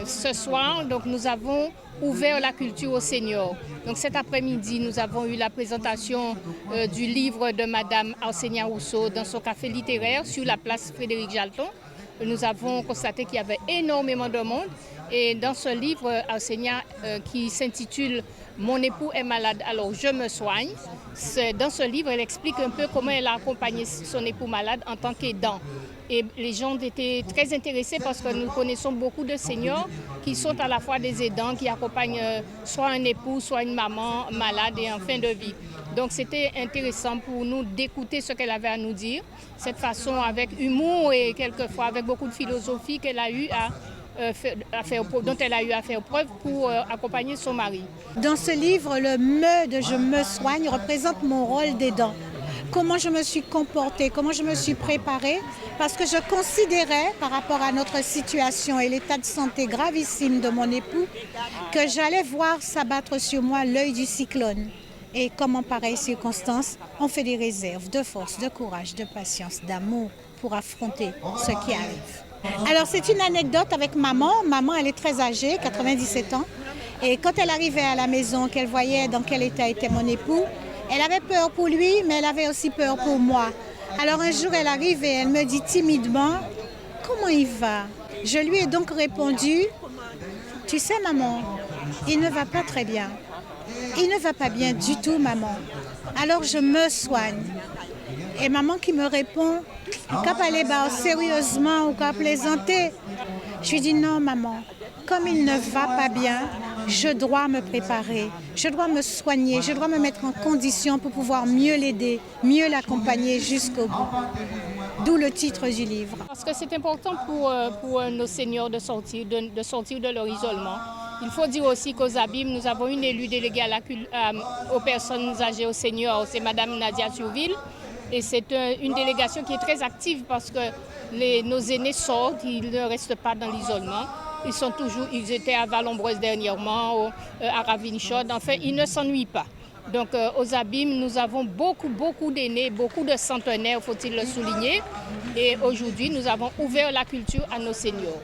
Ce soir, donc, nous avons ouvert la culture aux seniors. Donc cet après-midi, nous avons eu la présentation du livre de Madame Arsenia Rousseau dans son café littéraire sur la place Frédéric Jalton. Nous avons constaté qu'il y avait énormément de monde. Et dans ce livre, Arsenia, qui s'intitule « Mon époux est malade, alors je me soigne », dans ce livre, elle explique un peu comment elle a accompagné son époux malade en tant qu'aidant. Et les gens étaient très intéressés parce que nous connaissons beaucoup de seniors qui sont à la fois des aidants, qui accompagnent soit un époux, soit une maman malade et en fin de vie. Donc c'était intéressant pour nous d'écouter ce qu'elle avait à nous dire, cette façon avec humour et quelquefois avec beaucoup de philosophie qu'elle a eu dont elle a eu à faire preuve pour accompagner son mari. Dans ce livre, le « me » de « je me soigne » représente mon rôle d'aidant. Comment je me suis comportée, comment je me suis préparée, parce que je considérais, par rapport à notre situation et l'état de santé gravissime de mon époux, que j'allais voir s'abattre sur moi l'œil du cyclone. Et comme en pareille circonstance, on fait des réserves de force, de courage, de patience, d'amour pour affronter ce qui arrive. Alors c'est une anecdote avec maman. Maman, elle est très âgée, 97 ans. Et quand elle arrivait à la maison, qu'elle voyait dans quel état était mon époux, elle avait peur pour lui, mais elle avait aussi peur pour moi. Alors un jour, elle arrive et elle me dit timidement, « Comment il va ?» Je lui ai donc répondu, « Tu sais maman, il ne va pas très bien. Il ne va pas bien du tout maman. Alors je me soigne. » Et maman qui me répond, « Cap aller sérieusement ou cap plaisanter ?» Je lui dis, « Non maman, comme il ne va pas bien, je dois me préparer, je dois me soigner, je dois me mettre en condition pour pouvoir mieux l'aider, mieux l'accompagner jusqu'au bout. » D'où le titre du livre. Parce que c'est important pour nos seniors de sortir de leur isolement. Il faut dire aussi qu'aux Abîmes, nous avons une élue déléguée aux personnes âgées, aux seniors, c'est Madame Nadia Surville. Et c'est une délégation qui est très active parce que nos aînés sortent, ils ne restent pas dans l'isolement. Ils étaient à Val-Ombreuse dernièrement, à Ravine-Chaude, enfin, ils ne s'ennuient pas. Donc aux Abîmes, nous avons beaucoup d'aînés, beaucoup de centenaires, faut-il le souligner. Et aujourd'hui, nous avons ouvert la culture à nos seniors.